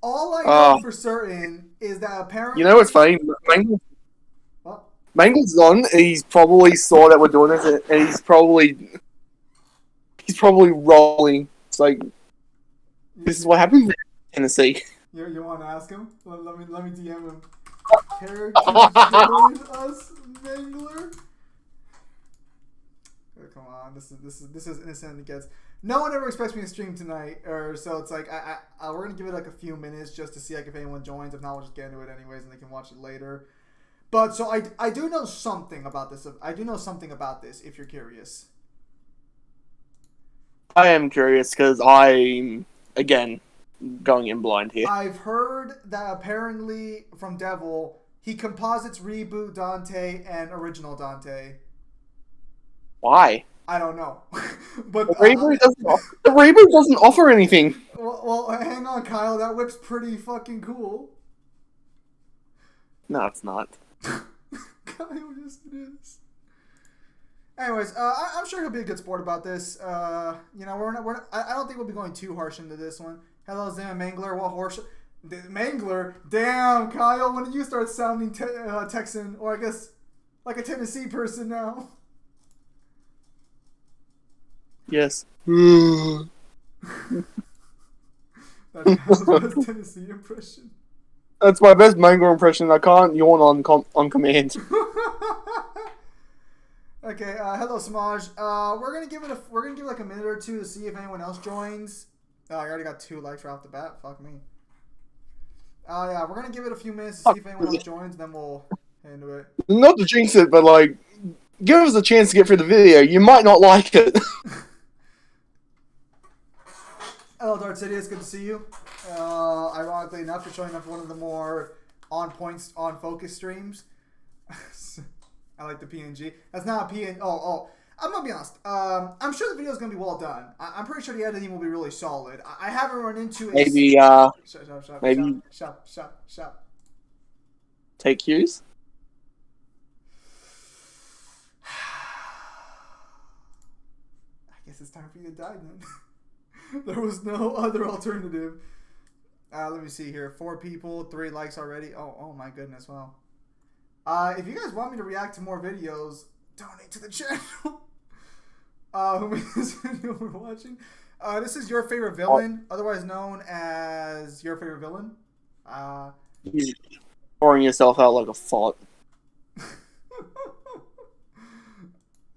All I know Uh, for certain is that you know what's apparently, funny? well, Mangle's on. He's probably saw that we're doing this, and he's probably rolling. It's like you, this is you, what happens in Tennessee. you want to ask him? Let me DM him. Care to join us, Mangler? Oh, come on, this is innocent. It gets. No one ever expects me to stream tonight, or so it's like we're gonna give it like a few minutes just to see like if anyone joins. If not, we'll just get into it anyways, and they can watch it later. But so I do know something about this. I do know something about this. If you're curious, I am curious because I'm again going in blind here. I've heard that apparently from Devil he composites reboot Dante and original Dante. Why? I don't know, but The reboot doesn't offer anything. well, hang on, Kyle. That whip's pretty fucking cool. No, it's not. Kyle, yes, it is. Anyways, I'm sure he'll be a good sport about this. I don't think we'll be going too harsh into this one. Hello, Zim Mangler. What horse? Mangler? Damn, Kyle. When did you start sounding Texan, or I guess like a Tennessee person now? Yes. That's Kyle's best Tennessee impression. That's my best manga impression. I can't yawn on command. Okay, hello Samaj. We're gonna give it like a minute or two to see if anyone else joins. Oh, I already got 2 likes right off the bat. Fuck me. Yeah, we're gonna give it a few minutes to see if anyone else joins, then we'll head into it. Not to jinx it, but like, give us a chance to get through the video. You might not like it. Hello, Dark City. It's good to see you. Ironically enough, you're showing up for one of the more on points, on focus streams. I like the PNG. That's not a PNG. Oh. I'm gonna be honest. I'm sure the video is gonna be well done. I'm pretty sure the editing will be really solid. I haven't run into a. Maybe maybe Shut. take cues. I guess it's time for you to die then. There was no other alternative. Let me see here. 4 people, 3 likes already. Oh my goodness. Wow. If you guys want me to react to more videos, donate to the channel. Who made this video we're watching? This is Your Favorite Villain, otherwise known as Your Favorite Villain. You're pouring yourself out like a fart.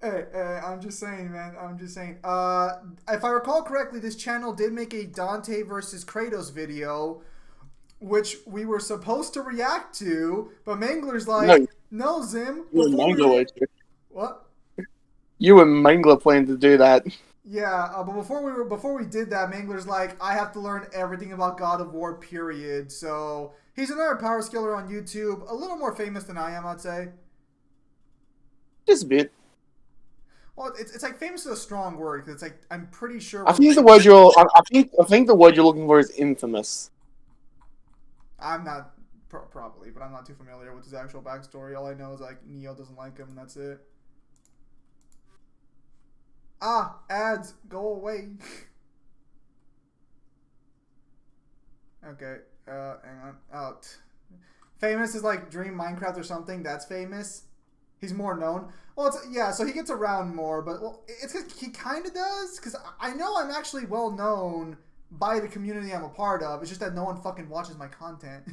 Hey, I'm just saying, man. I'm just saying. If I recall correctly, this channel did make a Dante versus Kratos video, which we were supposed to react to, but Mangler's like, no Zim. You and Mangler What? You and Mangler planned to do that. Yeah, but before we did that, Mangler's like, I have to learn everything about God of War. Period. So he's another power skiller on YouTube, a little more famous than I am, I'd say. Just a bit. Well, it's like famous is a strong word because it's like I'm pretty sure. I think the word you're. I think the word you're looking for is infamous. I'm not probably, but I'm not too familiar with his actual backstory. All I know is like Neo doesn't like him, and that's it. Ads, go away. Okay, hang on. Famous is like Dream Minecraft or something. That's famous. He's more known. Well, so he gets around more, but it's because he kind of does. Because I know I'm actually well known by the community I'm a part of. It's just that no one fucking watches my content.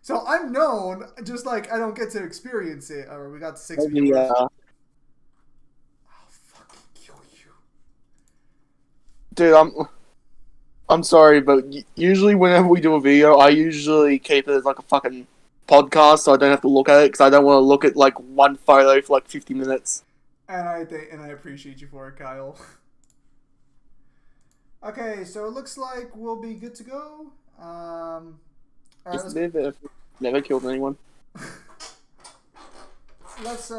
So I'm known, just like I don't get to experience it. Or we got 6 Maybe, viewers. I'll fucking kill you. Dude, I'm sorry, but usually whenever we do a video, I usually keep it as like a fucking podcast, so I don't have to look at it because I don't want to look at like one photo for like 50 minutes. And I appreciate you for it, Kyle. Okay, so it looks like we'll be good to go. Just never killed anyone. Well, that's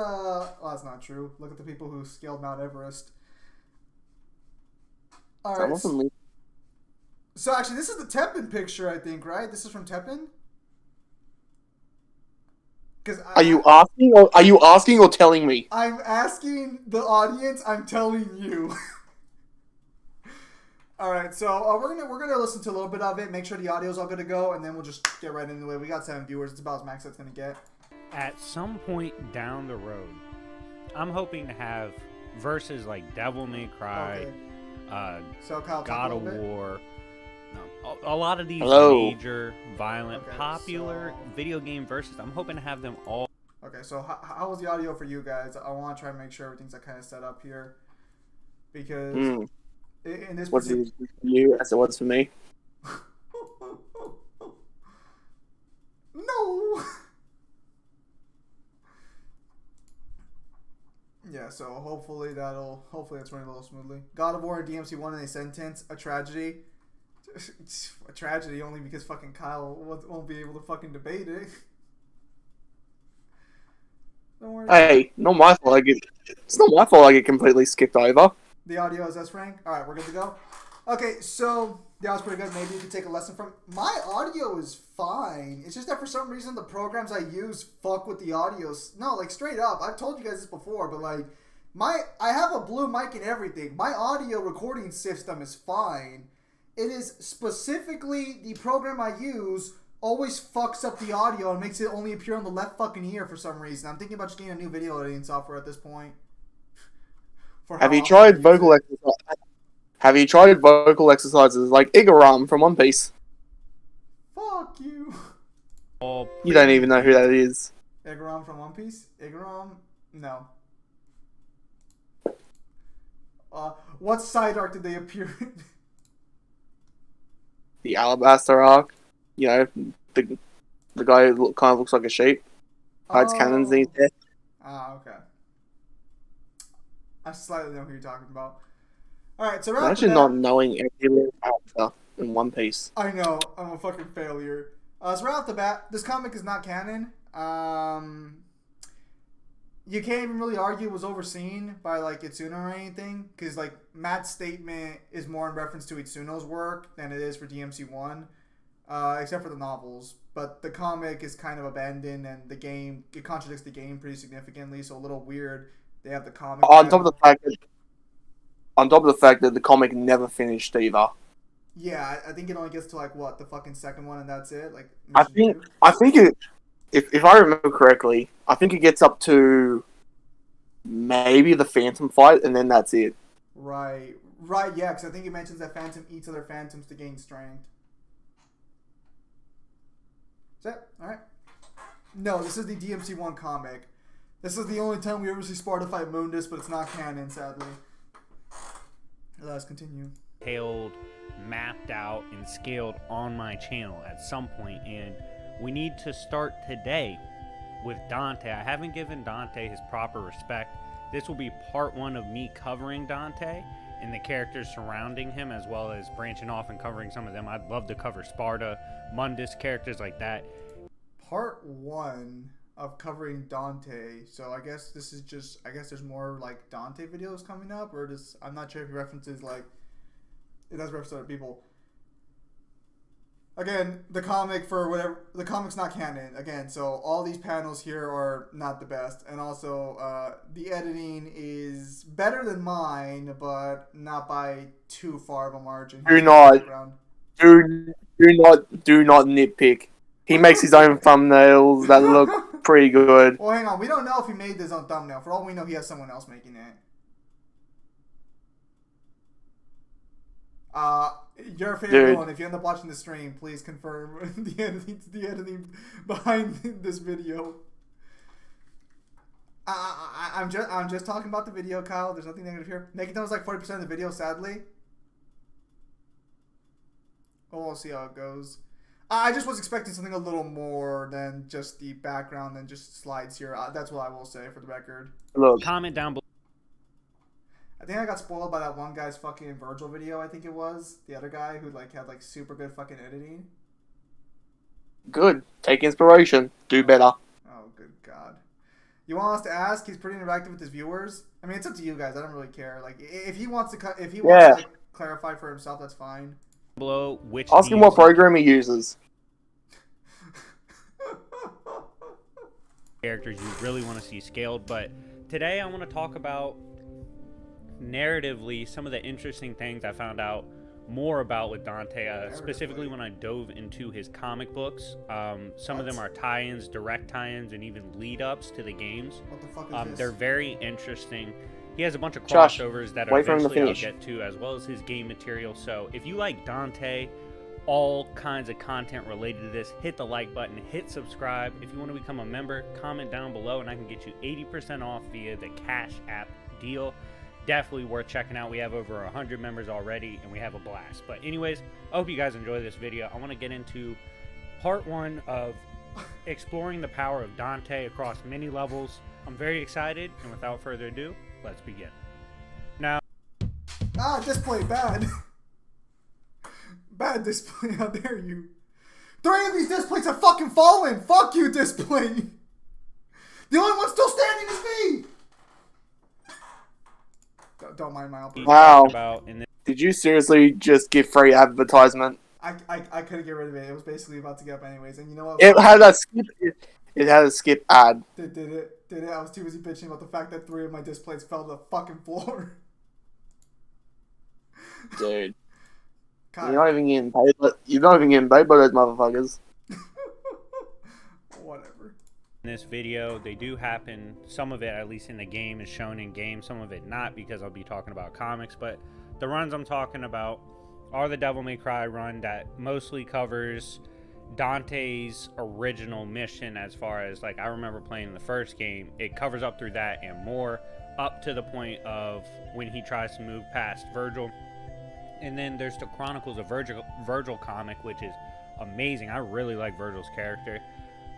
not true. Look at the people who scaled Mount Everest. Alright. So actually, this is the Teppen picture, I think, right? This is from Teppen? Are you asking or telling me? I'm asking the audience, I'm telling you. All right, so we're gonna listen to a little bit of it, make sure the audio's all good to go, and then we'll just get right into it. We got 7 viewers. It's about as max that's gonna get. At some point down the road, I'm hoping to have verses like Devil May Cry, So Kyle, God of War. A lot of these Hello. major, violent, popular video game verses. I'm hoping to have them all. Okay, so how was the audio for you guys? I want to try and make sure everything's kind of set up here, because in this what's it for you as it was for me? No. Yeah, so hopefully it's running a little smoothly. God of War and DMC1 in a sentence, a tragedy. A tragedy only because fucking Kyle won't be able to fucking debate it. Don't worry. Hey, not my fault. It's not my fault. I get completely skipped over. The audio is S rank. All right, we're good to go. Okay, so that was pretty good. Maybe you could take a lesson from. My audio is fine. It's just that for some reason the programs I use fuck with the audios. No, like straight up. I've told you guys this before, but like I have a blue mic and everything. My audio recording system is fine. It is specifically the program I use always fucks up the audio and makes it only appear on the left fucking ear for some reason. I'm thinking about just getting a new video editing software at this point. Have you tried vocal exercises? Have you tried vocal exercises like Igaram from One Piece? Fuck you. You don't even know who that is. Igaram from One Piece? Igaram? No. What side arc did they appear in? The Alabaster arc. You know, the guy who kind of looks like a sheep. Hides cannons in his head. Ah, okay. I slightly know who you're talking about. Alright, so right Imagine not knowing every little character in One Piece. I know, I'm a fucking failure. So right off the bat, this comic is not canon. You can't even really argue it was overseen by like Itsuno or anything, because like Matt's statement is more in reference to Itsuno's work than it is for DMC1, except for the novels. But the comic is kind of abandoned, and the game, it contradicts the game pretty significantly, so a little weird. They have the comic. On top of the fact that the comic never finished either. Yeah, I think it only gets to like what, the fucking second one, and that's it. Like I think it. If I remember correctly, I think it gets up to maybe the Phantom fight, and then that's it. Right, yeah, because I think it mentions that Phantom eats other Phantoms to gain strength. Is that alright? No, this is the DMC1 comic. This is the only time we ever see Sparta fight Mundus, but it's not canon, sadly. Let's continue. Detailed, mapped out, and scaled on my channel at some point, and we need to start today with Dante. I haven't given Dante his proper respect. This will be part 1 of me covering Dante and the characters surrounding him, as well as branching off and covering some of them. I'd love to cover Sparta, Mundus, characters like that. Part 1 of covering Dante. So I guess this is just, I guess there's more like Dante videos coming up, or just, I'm not sure if he references like, it does reference other people. Again, the comic for whatever, the comic's not canon. Again, so all these panels here are not the best, and also the editing is better than mine, but not by too far of a margin. Do not nitpick. He makes his own thumbnails that look pretty good. Well, hang on, we don't know if he made his own thumbnail. For all we know, he has someone else making it. Your favorite one. If you end up watching the stream, please confirm the editing behind this video. I'm just talking about the video, Kyle. There's nothing negative here. Naked Thumb is like 40% of the video, sadly. Oh, we'll see how it goes. I just was expecting something a little more than just the background and just slides here. That's what I will say for the record. Look. Comment down below. I think I got spoiled by that one guy's fucking Virgil video, I think it was. The other guy who like had like super good fucking editing. Good. Take inspiration. Do better. Oh, good God. You want us to ask? He's pretty interactive with his viewers. I mean, it's up to you guys. I don't really care. Like, if he wants to to like, clarify for himself, that's fine. Below which ask him what program he uses. Characters you really want to see scaled, but today I want to talk about narratively some of the interesting things I found out more about with Dante, specifically when I dove into his comic books. Some of them are tie-ins, direct tie-ins, and even lead-ups to the games. What the fuck is this? They're very interesting. He has a bunch of Josh, crossovers that wait for him to eventually I'll finish. get to, as well as his game material. So if you like Dante, all kinds of content related to this, hit the like button, hit subscribe. If you want to become a member, comment down below, and I can get you 80% off via the Cash App deal. Definitely worth checking out. We have over 100 members already, and we have a blast. But anyways, I hope you guys enjoy this video. I want to get into part 1 of exploring the power of Dante across many levels. I'm very excited, and without further ado, let's begin. Now, Display bad. Bad display, how dare you? 3 of these displays have fucking fallen! Fuck you, display! The only one still standing is me! Don't mind my outburst. Wow. Did you seriously just give free advertisement? I couldn't get rid of it. It was basically about to get up anyways. And you know what? It had a skip. It had a skip ad. Did it? I was too busy bitching about the fact that 3 of my displays fell to the fucking floor. Dude. God. You're not even getting paid. You're not even getting paid by those motherfuckers. Whatever. in this video, they do happen. Some of it, at least in the game, is shown in game. Some of it not, because I'll be talking about comics. But the runs I'm talking about are the Devil May Cry run that mostly covers Dante's original mission, as far as, like, I remember playing the first game. It covers up through that and more, up to the point of when he tries to move past Virgil. And then there's the Chronicles of Virgil comic, which is amazing. I really like Virgil's character.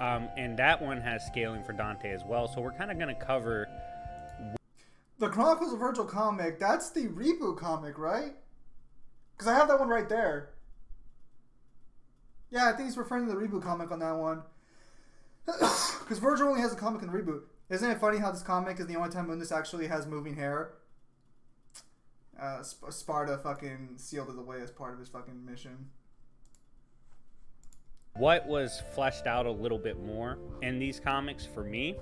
And that one has scaling for Dante as well. So we're kind of going to cover... The Chronicles of Virgil comic, that's the reboot comic, right? Because I have that one right there. Yeah, I think he's referring to the reboot comic on that one. Because Virgil only has a comic in the reboot. Isn't it funny how this comic is the only time Mundus actually has moving hair? Sparta fucking sealed it away as part of his fucking mission. What was fleshed out a little bit more in these comics for me,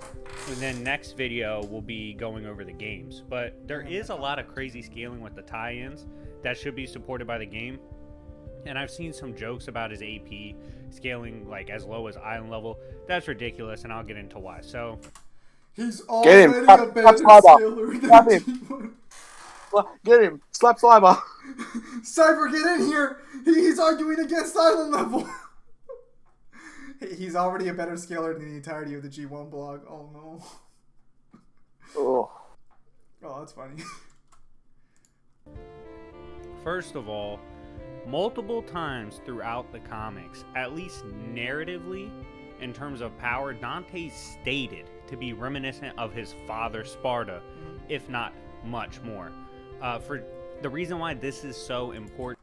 and then next video will be going over the games. But there is a lot of crazy scaling with the tie-ins that should be supported by the game. And I've seen some jokes about his AP scaling like as low as island level. That's ridiculous, and I'll get into why. So he's already a better scaler than G1. Get him! Slap Slimer! Cyber, get in here! He's arguing against island level! He's already a better scaler than the entirety of the G1 blog. Oh no. Oh. Oh, that's funny. First of all, multiple times throughout the comics, at least narratively, in terms of power, Dante stated to be reminiscent of his father Sparta, if not much more. For the reason why this is so important.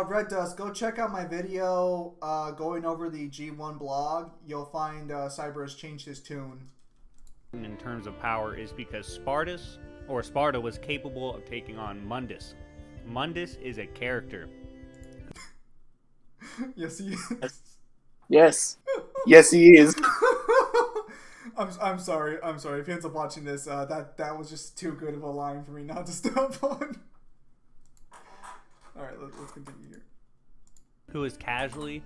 Red Dust, go check out my video going over the G1 blog. You'll find Cyber has changed his tune. In terms of power, is because Sparta was capable of taking on Mundus. Mundus is a character. Yes, he is. Yes. Yes, he is. I'm sorry. I'm sorry. If he ends up watching this, that was just too good of a line for me not to stop on. All right, let's continue here. Who is casually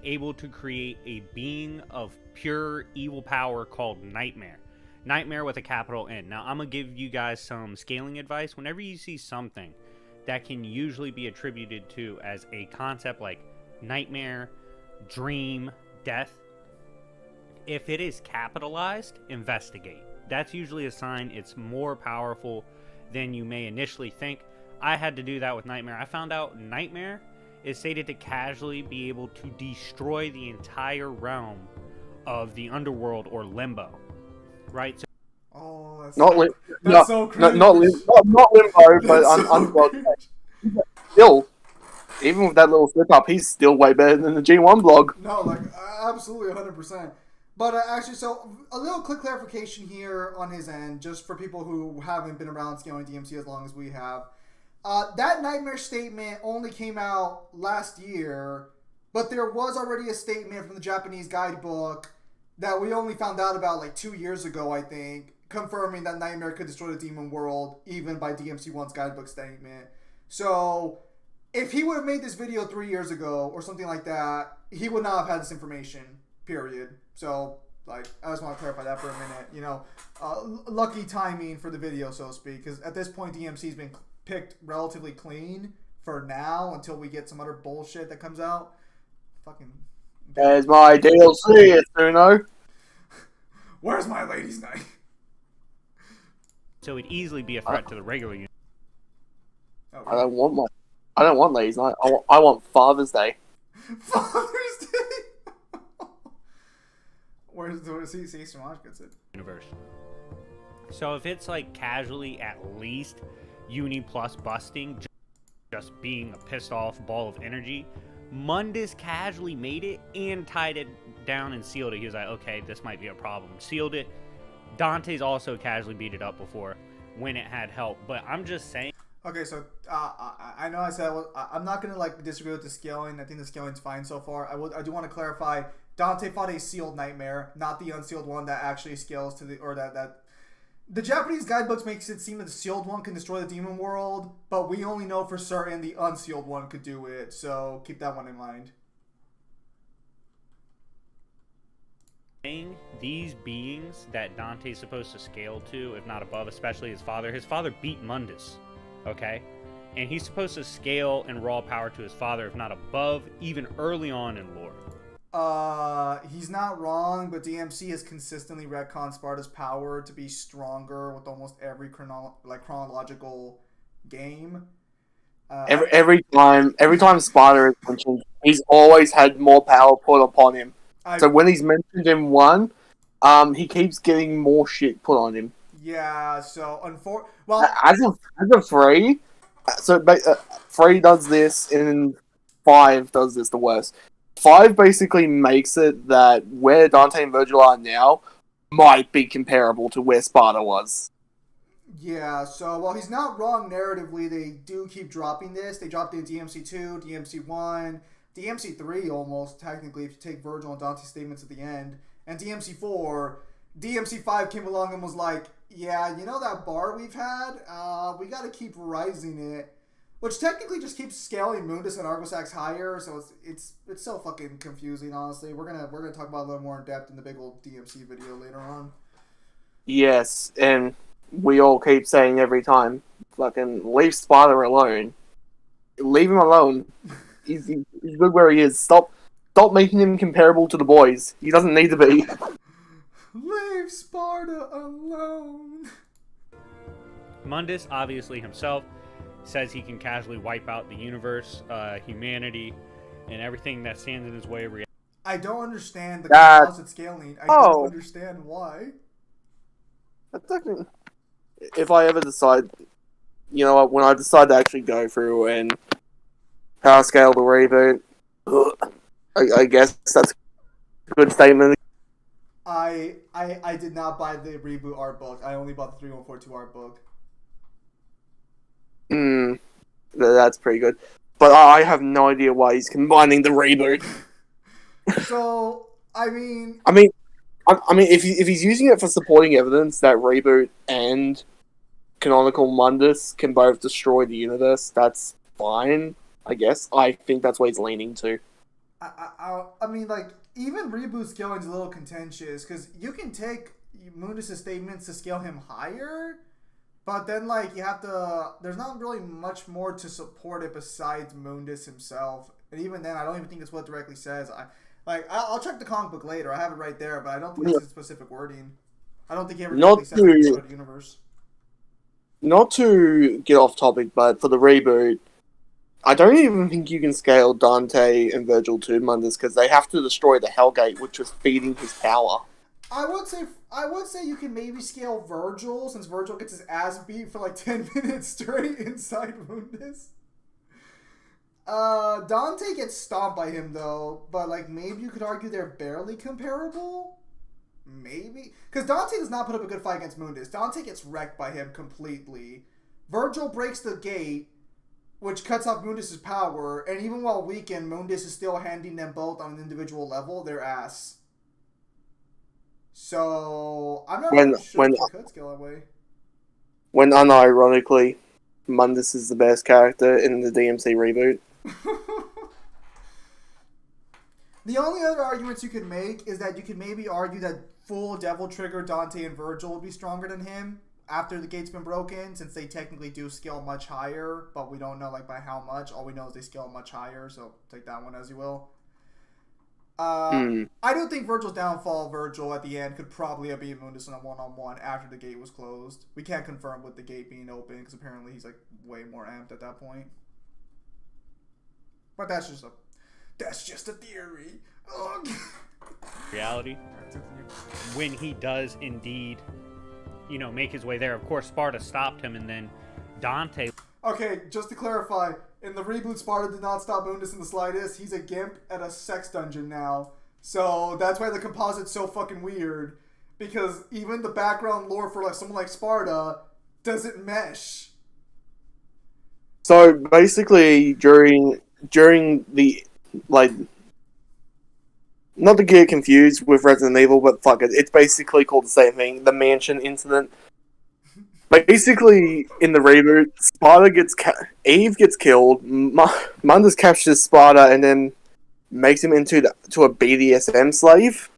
able to create a being of pure evil power called Nightmare. Nightmare with a capital N. Now, I'm going to give you guys some scaling advice. Whenever you see something that can usually be attributed to as a concept like nightmare, dream, death, if it is capitalized, investigate. That's usually a sign it's more powerful than you may initially think. I had to do that with Nightmare. I found out Nightmare is stated to casually be able to destroy the entire realm of the underworld or limbo. Right? So, oh, that's not so not cringe. not limbo, but underworld. Still, even with that little slip up, he's still way better than the G1 blog. No, like absolutely 100%. But actually, so a little quick clarification here on his end, just for people who haven't been around scaling DMC as long as we have. That Nightmare statement only came out last year, but there was already a statement from the Japanese guidebook that we only found out about like 2 years ago, I think, confirming that Nightmare could destroy the demon world even by DMC1's guidebook statement. So if he would have made this video 3 years ago or something like that, he would not have had this information. Period. So, like, I just want to clarify that for a minute. You know, lucky timing for the video, so to speak, because at this point, DMC's been picked relatively clean for now until we get some other bullshit that comes out. Fucking. There's my DLC, Uno. Where's my ladies' night? So it'd easily be a threat to the regular universe. Oh, I don't want ladies' night. I want Father's Day. Father's Day. Where's Samaj gets it? Universe. So if it's like casually at least Uni plus busting, just being a pissed off ball of energy, Mundus casually made it and tied it down and sealed it. He was like, okay, this might be a problem. Sealed it. Dante's also casually beat it up before when it had help, but I'm just saying. Okay, so I know I said I'm not gonna like disagree with the scaling. I think the scaling's fine so far. I do want to clarify. Dante fought a sealed nightmare, not the unsealed one that actually scales to the that. The Japanese guidebooks makes it seem that the sealed one can destroy the demon world, but we only know for certain the unsealed one could do it. So keep that one in mind. These beings that Dante's supposed to scale to, if not above, especially his father beat Mundus, okay? And he's supposed to scale in raw power to his father, if not above, even early on in lore. He's not wrong, but DMC has consistently retconned Sparta's power to be stronger with almost every chronological game. Every time Sparta is mentioned, he's always had more power put upon him. So when he's mentioned in one, he keeps getting more shit put on him. Yeah, so as of 3, so 3 does this and 5 does this the worst. 5 basically makes it that where Dante and Virgil are now might be comparable to where Sparta was. Yeah, so while he's not wrong narratively, they do keep dropping this. They dropped it in DMC2, DMC1, DMC3 almost, technically, if you take Virgil and Dante's statements at the end. And DMC4, DMC5 came along and was like, yeah, you know that bar we've had? We gotta keep rising it. Which technically just keeps scaling Mundus and Argosax higher, so it's so fucking confusing, honestly. We're gonna talk about it a little more in depth in the big old DMC video later on. Yes, and we all keep saying every time, fucking leave Sparta alone. Leave him alone. He's good where he is. Stop making him comparable to the boys. He doesn't need to be. Leave Sparta alone. Mundus, obviously himself, says he can casually wipe out the universe, humanity, and everything that stands in his way of reality. I don't understand the composite scaling. I don't understand why. If I ever decide, you know what, when I decide to actually go through and power scale the reboot, I guess that's a good statement. I did not buy the reboot art book. I only bought the 3142 art book. That's pretty good. But I have no idea why he's combining the reboot. So, I mean, if he's using it for supporting evidence that reboot and canonical Mundus can both destroy the universe, that's fine, I guess. I think that's what he's leaning to. I mean, like, even reboot scaling is a little contentious, because you can take Mundus' statements to scale him higher, but then, like, you have to... There's not really much more to support it besides Mundus himself. And even then, I don't even think it's what it directly says. I'll check the comic book later. I have it right there, but I don't think it's specific wording. I don't think he ever directly says the universe. Not to get off topic, but for the reboot, I don't even think you can scale Dante and Virgil to Mundus, because they have to destroy the Hellgate, which was feeding his power. I would say you can maybe scale Virgil, since Virgil gets his ass beat for like 10 minutes straight inside Mundus. Dante gets stomped by him though, but like maybe you could argue they're barely comparable. Maybe, because Dante does not put up a good fight against Mundus. Dante gets wrecked by him completely. Virgil breaks the gate, which cuts off Mundus' power, and even while weakened, Mundus is still handing them both on an individual level their ass. So, I'm not really sure if they could scale that way. When unironically, Mundus is the best character in the DMC reboot. The only other arguments you could make is that you could maybe argue that full Devil Trigger, Dante, and Virgil would be stronger than him after the gate's been broken, since they technically do scale much higher, but we don't know like by how much. All we know is they scale much higher, so take that one as you will. I do think Virgil's downfall, Virgil at the end, could probably have beat Mundus in a one-on-one after the gate was closed. We can't confirm with the gate being open, because apparently he's like way more amped at that point. But that's just a theory. Reality. When he does indeed, make his way there. Of course, Sparta stopped him, and then Dante. Okay, just to clarify, in the reboot, Sparta did not stop Mundus in the slightest. He's a gimp at a sex dungeon now. So that's why the composite's so fucking weird. Because even the background lore for like someone like Sparta doesn't mesh. So basically, during the not to get confused with Resident Evil, but fuck it, it's basically called the same thing. The mansion incident. Basically, in the reboot, Eve gets killed. Mundus captures Sparta and then makes him into a BDSM slave.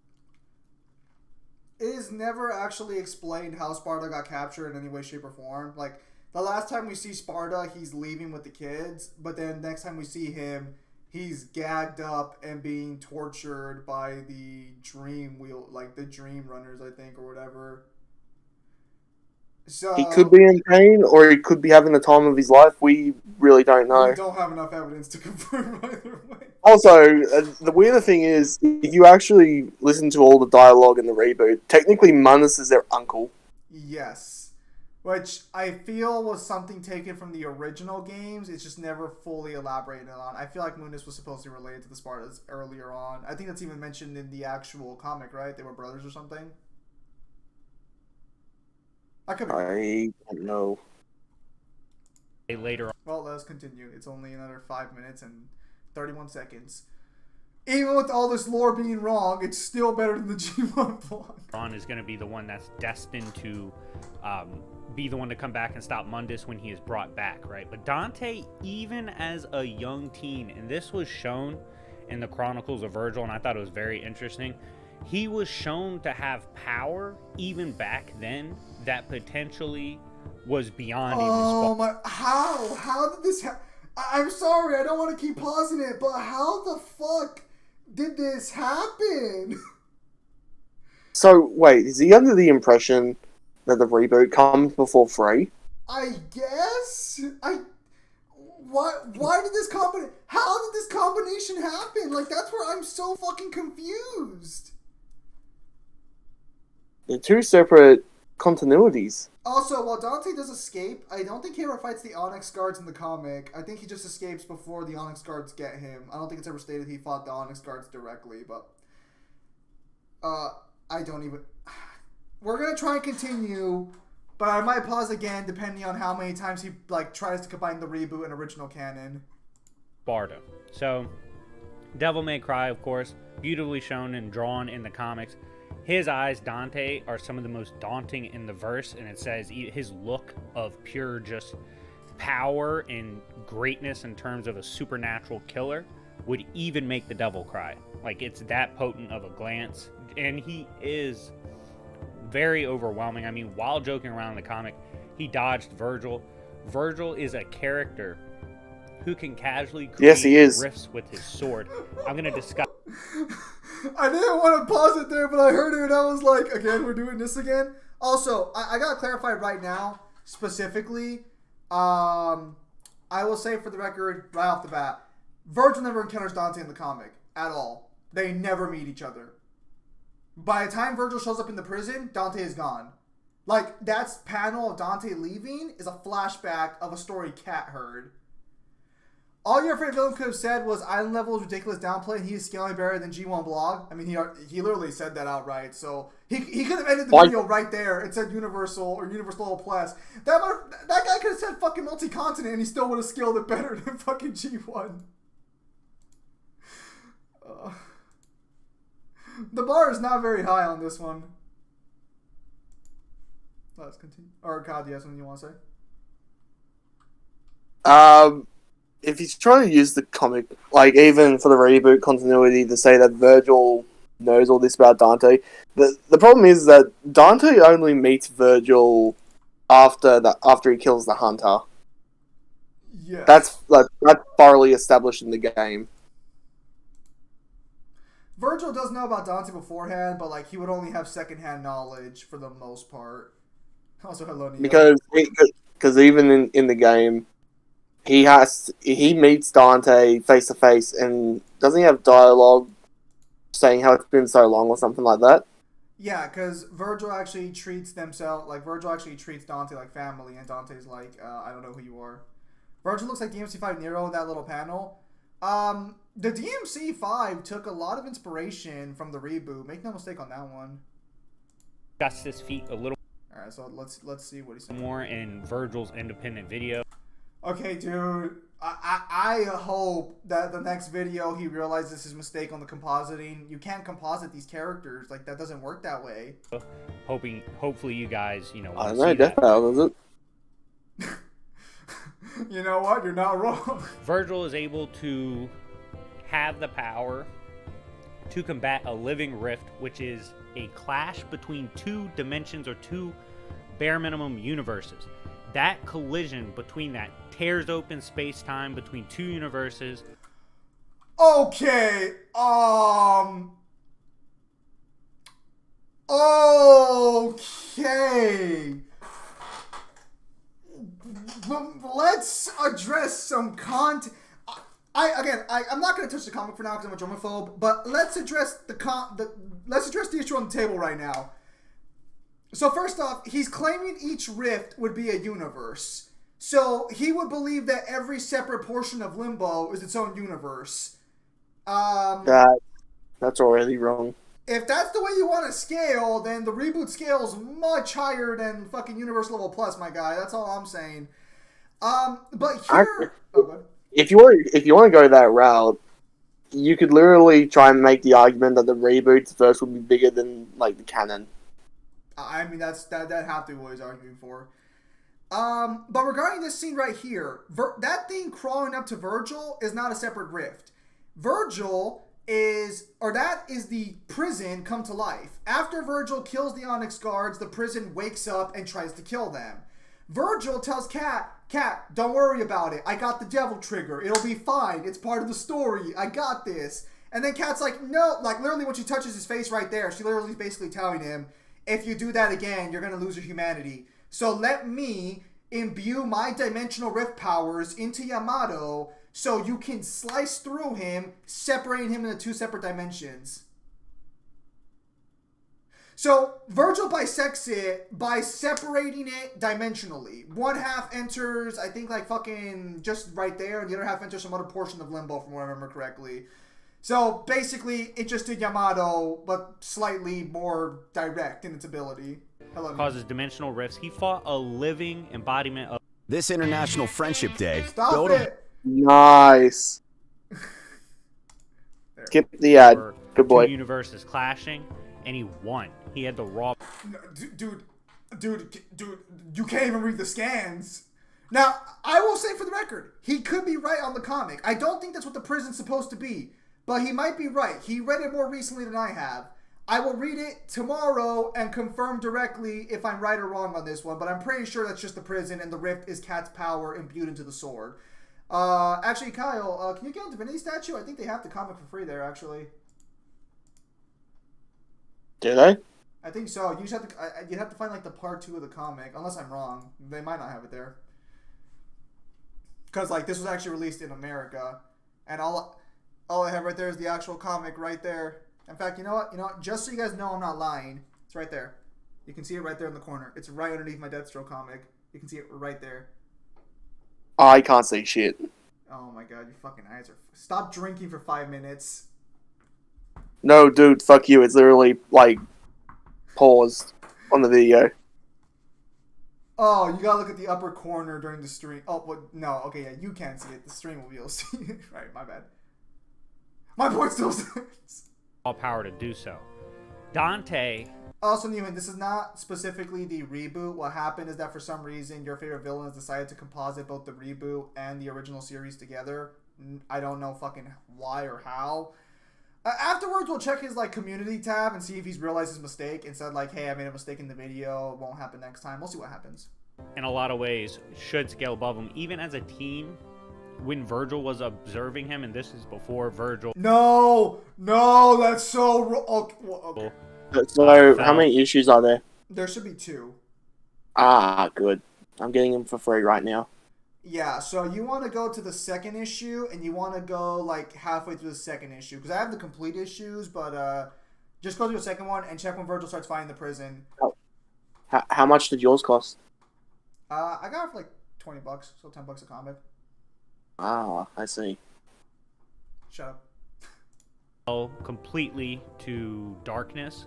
It is never actually explained how Sparta got captured in any way, shape, or form. Like, the last time we see Sparta, he's leaving with the kids, but then next time we see him, he's gagged up and being tortured by the dream runners, I think, or whatever. So, he could be in pain, or he could be having the time of his life. We really don't know. We don't have enough evidence to confirm either way. Also, the weirder thing is, if you actually listen to all the dialogue in the reboot, technically Mundus is their uncle. Yes. Which I feel was something taken from the original games. It's just never fully elaborated on. I feel like Mundus was supposed to be related to the Spartans earlier on. I think that's even mentioned in the actual comic, right? They were brothers or something. I don't know. Later on. Well, let's continue. It's only another 5 minutes and 31 seconds. Even with all this lore being wrong, it's still better than the G1 plot. Ron is going to be the one that's destined to be the one to come back and stop Mundus when he is brought back, right? But Dante, even as a young teen, and this was shown in the Chronicles of Virgil, and I thought it was very interesting, he was shown to have power even back then that potentially was beyond even Sparta. How did this happen? I'm sorry, I don't want to keep pausing it, but how the fuck did this happen? So, wait, is he under the impression that the reboot comes before 3? I guess? Why did this combination... How did this combination happen? Like, that's where I'm so fucking confused. They're two separate continuities. Also, while Dante does escape, I don't think he ever fights the Onyx Guards in the comic. I think he just escapes before the Onyx Guards get him. I don't think it's ever stated he fought the Onyx Guards directly, but... I don't even... We're gonna try and continue, but I might pause again depending on how many times he, tries to combine the reboot and original canon. Sparta. So, Devil May Cry, of course, beautifully shown and drawn in the comics. His eyes, Dante, are some of the most daunting in the verse, and it says his look of pure just power and greatness in terms of a supernatural killer would even make the devil cry. Like, it's that potent of a glance, and he is very overwhelming. I mean, while joking around in the comic, he dodged Virgil. Virgil is a character who can casually create rifts with his sword. I'm going to discuss... I didn't want to pause it there, but I heard it and I was like, again, we're doing this again. Also, I got to clarify right now, specifically, I will say for the record, right off the bat, Virgil never encounters Dante in the comic, at all. They never meet each other. By the time Virgil shows up in the prison, Dante is gone. Like, that panel of Dante leaving is a flashback of a story Kat heard. All your favorite villain could have said was Island Level is ridiculous downplay and he is scaling better than G1 blog. I mean, he literally said that outright. So he could have ended the video right there and said Universal or Universal Level Plus. That guy could have said fucking multi-continent and he still would have scaled it better than fucking G1. The bar is not very high on this one. Let's continue. Or God, yes, something you want to say? If he's trying to use the comic, like even for the reboot continuity, to say that Virgil knows all this about Dante, the problem is that Dante only meets Virgil after he kills the hunter. Yes. That's thoroughly established in the game. Virgil does know about Dante beforehand, but like he would only have secondhand knowledge for the most part. Also, hello, Neo. Because even in the game, he meets Dante face to face, and doesn't he have dialogue saying how it's been so long or something like that? Yeah, because Virgil actually treats Dante like family, and Dante's like, I don't know who you are. Virgil looks like DMC5 Nero in that little panel. The DMC5 took a lot of inspiration from the reboot. Make no mistake on that one. Justice feet a little. All right, so let's see what he said. More in Virgil's independent video. Okay, dude. I hope that the next video he realizes his mistake on the compositing. You can't composite these characters. Like, that doesn't work that way. Hopefully you guys, I don't know, Death Battle, does it? You know what? You're not wrong. Virgil is able to have the power to combat a living rift, which is a clash between two dimensions or two bare minimum universes. That collision between that tears open space-time between two universes. Okay. Okay. Let's address some content. I'm not going to touch the comic for now because I'm a germaphobe, but let's address let's address the issue on the table right now. So first off, he's claiming each rift would be a universe. So he would believe that every separate portion of Limbo is its own universe. That's already wrong. If that's the way you want to scale, then the reboot scale is much higher than fucking Universe Level Plus, my guy. That's all I'm saying. But here, if you want to go that route, you could literally try and make the argument that the reboot's verse would be bigger than like the canon. I mean, that have to be what he's arguing for. But regarding this scene right here, that thing crawling up to Virgil is not a separate rift. That is the prison come to life. After Virgil kills the Onyx guards, the prison wakes up and tries to kill them. Virgil tells Cat, don't worry about it. I got the devil trigger. It'll be fine. It's part of the story. I got this. And then Cat's like, no, like literally when she touches his face right there, she literally is basically telling him, if you do that again, you're going to lose your humanity. So let me imbue my dimensional rift powers into Yamato so you can slice through him, separating him into two separate dimensions. So Virgil bisects it by separating it dimensionally. One half enters, I think, like fucking just right there, and the other half enters some other portion of Limbo, from what I remember correctly. So basically, it just did Yamato, but slightly more direct in its ability. Hello. Causes dimensional rifts. He fought a living embodiment of this International Friendship Day. Stop it. Nice. Skip the ad. Good boy. Two universes clashing, and he won. He had the raw. No, dude, you can't even read the scans. Now, I will say for the record, he could be right on the comic. I don't think that's what the prison's supposed to be, but he might be right. He read it more recently than I have. I will read it tomorrow and confirm directly if I'm right or wrong on this one, but I'm pretty sure that's just the prison and the rift is Cat's power imbued into the sword. Actually, Kyle, can you get a Divinity statue? I think they have the comic for free there, actually. Do they? I think so. You just have to. You'd have to find like the part 2 of the comic, unless I'm wrong. They might not have it there. Because like this was actually released in America, and all I have right there is the actual comic right there. In fact, you know what? Just so you guys know I'm not lying, it's right there. You can see it right there in the corner. It's right underneath my Deathstroke comic. You can see it right there. I can't see shit. Oh my god, your fucking eyes are... Stop drinking for 5 minutes. No, dude, fuck you. It's literally, like, paused on the video. Oh, you gotta look at the upper corner during the stream. Oh, what? No, okay, yeah, you can't see it. The stream will be able to see it. Right, my bad. My point still stands. All power to do so. Dante Also, Newman, this is not specifically the reboot. What happened is that for some reason, your favorite villain has decided to composite both the reboot and the original series together. I don't know fucking why or how. Afterwards, we'll check his like community tab and see if he's realized his mistake and said like, "Hey, I made a mistake in the video. It won't happen next time." We'll see what happens. In a lot of ways, should scale above him, even as a team. When Virgil was observing him, and this is before Virgil. No, that's so wrong. Okay. So, how many issues are there? There should be 2. Ah, good. I'm getting them for free right now. Yeah, so you want to go to the second issue, and you want to go like halfway through the second issue because I have the complete issues, but just go to the second one and check when Virgil starts finding the prison. How much did yours cost? I got it for like $20, so $10 a comic. Ah, I see. Shut up. Completely to darkness.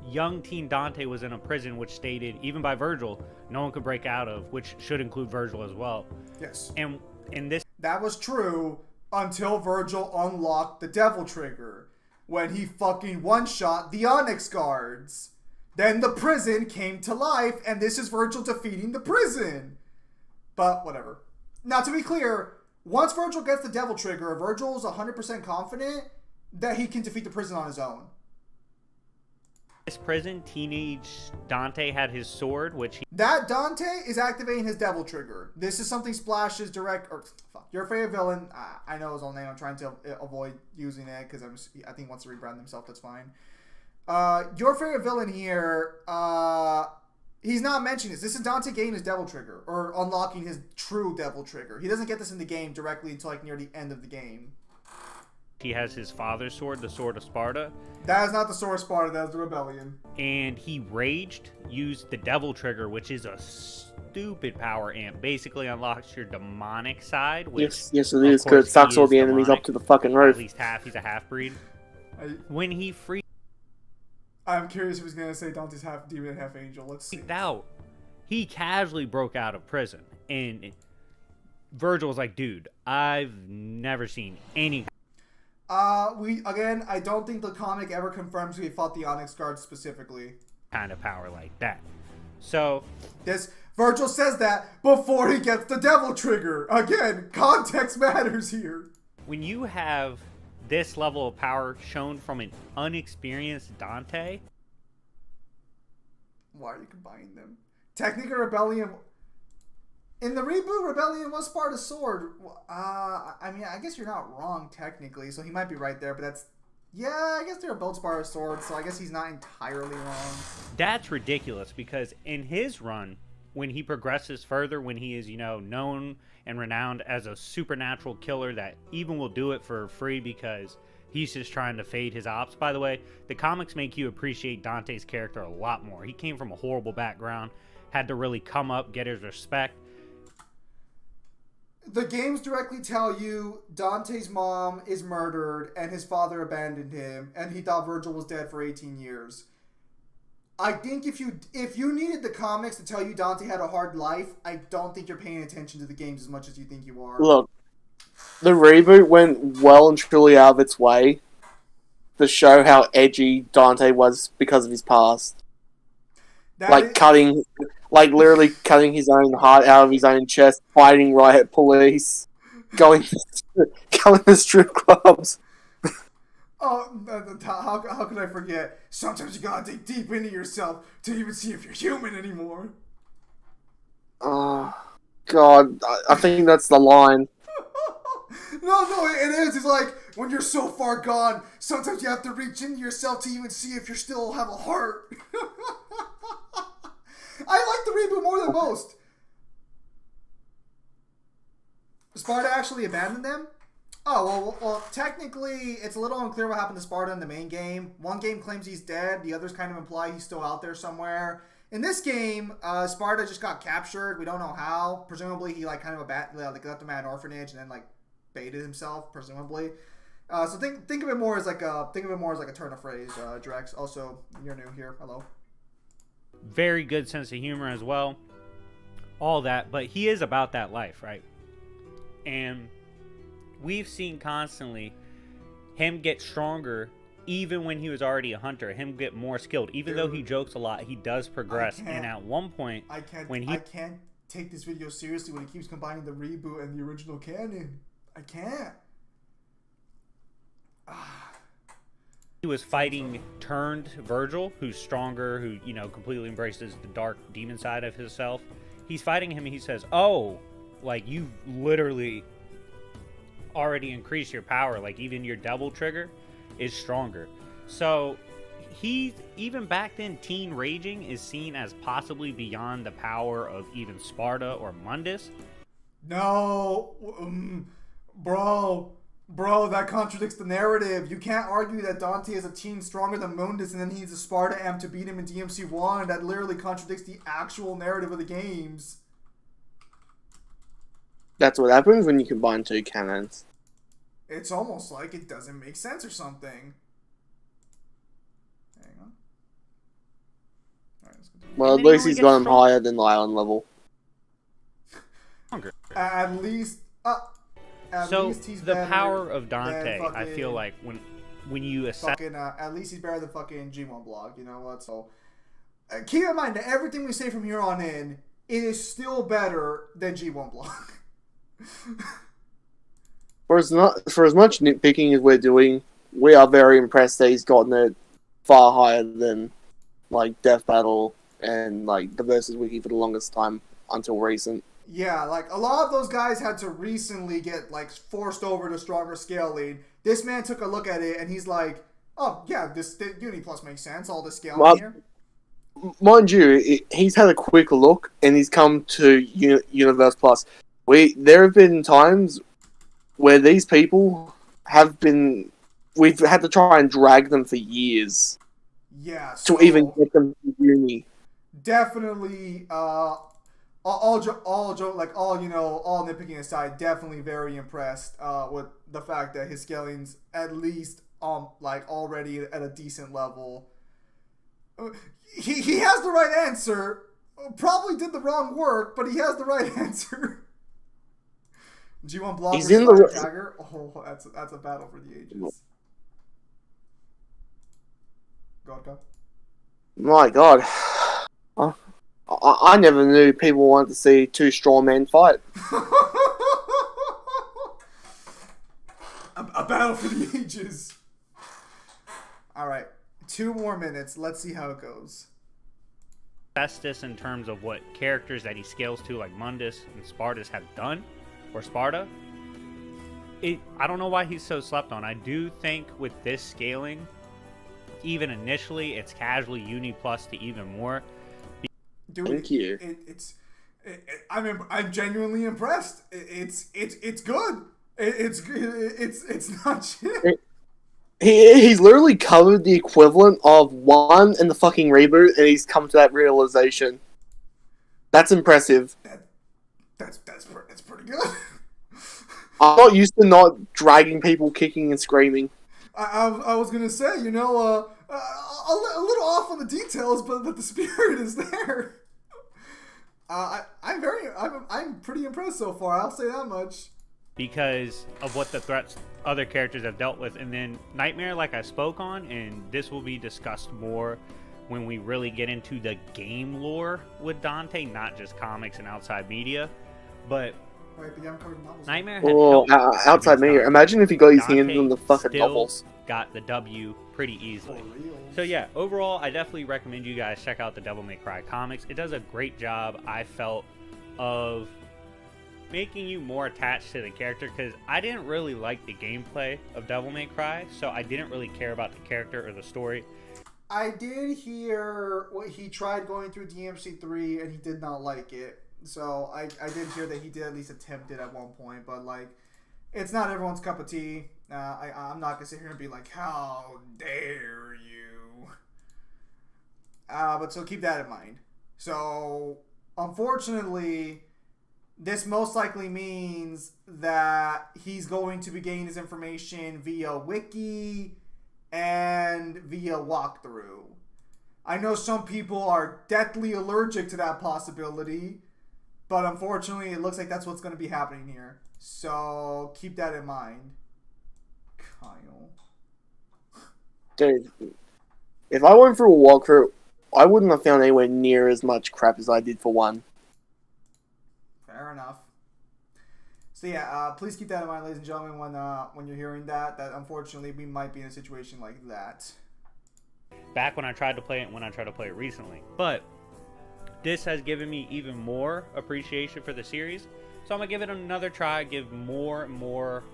Young teen Dante was in a prison which stated, even by Virgil, no one could break out of, which should include Virgil as well. Yes. And in this... That was true until Virgil unlocked the Devil Trigger, when he fucking one-shot the Onyx guards. Then the prison came to life, and this is Virgil defeating the prison. But whatever. Now, to be clear, once Virgil gets the Devil Trigger, Virgil is 100% confident that he can defeat the prison on his own. This prison, teenage Dante had his sword, which he... That Dante is activating his Devil Trigger. This is something Splash's direct... Or, fuck, your favorite villain. I know his own name. I'm trying to avoid using it because I think he wants to rebrand himself. That's fine. Your favorite villain here... he's not mentioning this. This is Dante getting his Devil Trigger, or unlocking his true Devil Trigger. He doesn't get this in the game directly until like near the end of the game. He has his father's sword, the Sword of Sparta. That is not the Sword of Sparta, that is the Rebellion. And he raged, used the Devil Trigger, which is a stupid power amp. Basically unlocks your demonic side. Which, yes, it is, because it sucks all the enemies demonic, up to the fucking roof. At least half, he's a half-breed. When he freed... I'm curious if he's going to say Dante's half demon and half angel. Let's see. Out. He casually broke out of prison. And Virgil was like, dude, I've never seen any... I don't think the comic ever confirms he fought the Onyx Guards specifically. Kind of power like that. So... Virgil says that before he gets the Devil Trigger. Again, context matters here. When you have this level of power shown from an unexperienced Dante... Why are you combining them? Technically, Rebellion... In the reboot, Rebellion was Sparta's sword. I mean, I guess you're not wrong, technically, so he might be right there, but that's... Yeah, I guess they're both Sparta's swords, so I guess he's not entirely wrong. That's ridiculous, because in his run, when he progresses further, when he is, known and renowned as a supernatural killer that even will do it for free because he's just trying to fade his ops. By the way, the comics make you appreciate Dante's character a lot more. He came from a horrible background, had to really come up, get his respect. The games directly tell you Dante's mom is murdered and his father abandoned him and he thought Virgil was dead for 18 years. I think if you needed the comics to tell you Dante had a hard life, I don't think you're paying attention to the games as much as you think you are. Look, the reboot went well and truly out of its way to show how edgy Dante was because of his past. Literally cutting his own heart out of his own chest, fighting riot police, going to strip clubs. Oh, how could I forget? Sometimes you gotta dig deep into yourself to even see if you're human anymore. Oh, God. I think that's the line. No, it is. It's like, when you're so far gone, sometimes you have to reach into yourself to even see if you still have a heart. I like the reboot more than most. Sparta actually abandoned them? Oh, well, technically, it's a little unclear what happened to Sparta in the main game. One game claims he's dead. The others kind of imply he's still out there somewhere. In this game, Sparta just got captured. We don't know how. Presumably, he left him at an orphanage and then baited himself. Presumably, so think of it more as like a turn of phrase. Drex. Also, you're new here. Hello. Very good sense of humor as well. All that, but he is about that life, right? And we've seen constantly him get stronger even when he was already a hunter, him get more skilled. Even though he jokes a lot, he does progress. And at one point, I can't take this video seriously when he keeps combining the reboot and the original canon. I can't. He was fighting turned Virgil, who's stronger, who, you know, completely embraces the dark demon side of himself. He's fighting him and he says, oh, like, you literally already increased your power. Like, even your double trigger is stronger. So he, even back then, teen raging is seen as possibly beyond the power of even Sparta or Mundus. No, bro, that contradicts the narrative. You can't argue that Dante is a teen stronger than Mundus and then he needs a Sparta amp to beat him in DMC 1. That literally contradicts the actual narrative of the games. That's what happens when you combine two canons. It's almost like it doesn't make sense or something. Hang on. Alright, let's continue. Well, at least he's got him higher than the island level. At least he's the better power of Dante, than I feel like when you assess fucking, at least he's better than fucking G1 Block. You know what? So keep in mind that everything we say from here on in, it is still better than G1 Block. For as much nitpicking as we're doing, we are very impressed that he's gotten it far higher than like Death Battle and like the Versus Wiki for the longest time until recent. Yeah, like a lot of those guys had to recently get like forced over to stronger scaling. This man took a look at it and he's like, "Oh yeah, this Uni Plus makes sense. All the scaling here." Mind you, he's had a quick look and he's come to Universe Plus. There have been times where these people we've had to try and drag them for years. Yeah. To even get them to uni. Definitely, all nitpicking aside, definitely very impressed with the fact that his scaling's at least like already at a decent level. He has the right answer. Probably did the wrong work, but he has the right answer. G1 Block He's versus in the Tiger. Oh, that's a battle for the ages. Go. My God, I never knew people wanted to see two straw men fight. a battle for the ages. All right, 2 more minutes. Let's see how it goes. this in terms of what characters that he scales to, like Mundus and Spartus, have done, or Sparta. I don't know why he's so slept on. I do think with this scaling, even initially, it's casually Uni Plus to even more. Dude, Thank you. I'm genuinely impressed. It's good. It's not shit. He's literally covered the equivalent of 1 in the fucking reboot, and he's come to that realization. That's impressive. That's pretty good. I'm not used to not dragging people kicking and screaming. I was gonna say, a little off on the details, but the spirit is there. I'm pretty impressed so far. I'll say that much. Because of what the threats other characters have dealt with. And then Nightmare, like I spoke on, and this will be discussed more when we really get into the game lore with Dante, not just comics and outside media. But Nightmare had outside media. Imagine if he got his hands Dante on the fucking still novels. Got the W pretty easily. So yeah, overall, I definitely recommend you guys check out the Devil May Cry comics. It does a great job, I felt, of making you more attached to the character, because I didn't really like the gameplay of Devil May Cry, so I didn't really care about the character or the story. I did hear what he tried going through DMC3 and he did not like it. So I did hear that he did at least attempt it at one point, but like, it's not everyone's cup of tea. I'm not gonna sit here and be like, how dare you? But so keep that in mind. So unfortunately, this most likely means that he's going to be getting his information via wiki and via walkthrough. I know some people are deathly allergic to that possibility, but unfortunately it looks like that's what's going to be happening here. So keep that in mind. Kyle. Dude, if I went through a walkthrough, I wouldn't have found anywhere near as much crap as I did for 1. Fair enough. So yeah, please keep that in mind, ladies and gentlemen, when you're hearing that unfortunately we might be in a situation like that. Back when I tried to play it recently. But this has given me even more appreciation for the series. So I'm going to give it another try, give more and more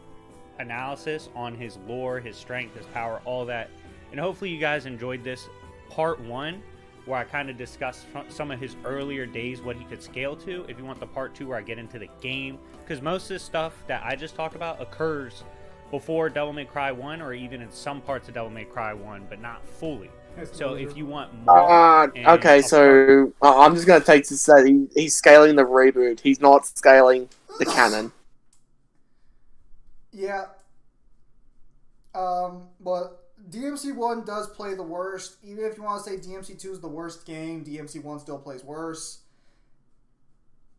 analysis on his lore, his strength, his power, all that. And hopefully you guys enjoyed this part 1, where I kind of discussed some of his earlier days, what he could scale to. If you want the part 2 where I get into the game, because most of this stuff that I just talked about occurs before Devil May Cry 1, or even in some parts of Devil May Cry 1, but not fully. So if you want more... okay, so I'm just going to take to say he's scaling the reboot. He's not scaling the canon. Yeah. But DMC 1 does play the worst. Even if you want to say DMC 2 is the worst game, DMC 1 still plays worse.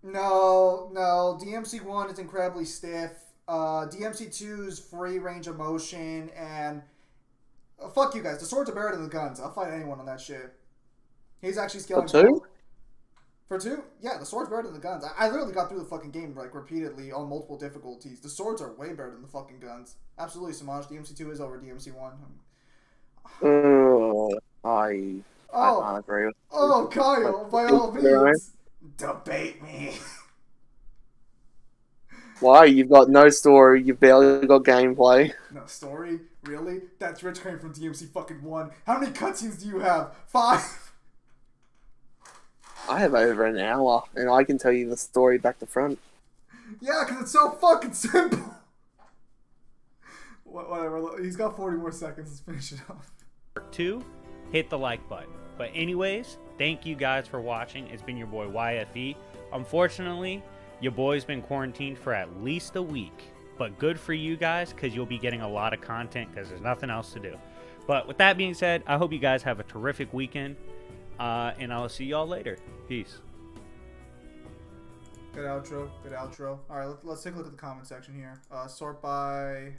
No. DMC 1 is incredibly stiff. DMC 2's free range of motion, and fuck you guys. The swords are better than the guns. I'll fight anyone on that shit. He's actually scaling. For 2? For 2? Yeah, the sword's better than the guns. I literally got through the fucking game like repeatedly on multiple difficulties. The swords are way better than the fucking guns. Absolutely, Samaj. DMC 2 is over DMC 1. I can't agree with you. Oh, Kyle, by all means, debate me. Why? You've got no story, you've barely got gameplay. No story? Really? That's rich coming from DMC fucking 1. How many cutscenes do you have? 5? I have over an hour, and I can tell you the story back to front. Yeah, because it's so fucking simple. Whatever, he's got 40 more seconds. Let's finish it off. Part 2, hit the like button. But anyways, thank you guys for watching. It's been your boy YFV. Unfortunately, your boy's been quarantined for at least a week. But good for you guys, because you'll be getting a lot of content because there's nothing else to do. But with that being said, I hope you guys have a terrific weekend. And I'll see y'all later. Peace. Good outro. Alright, let's take a look at the comment section here. Sort by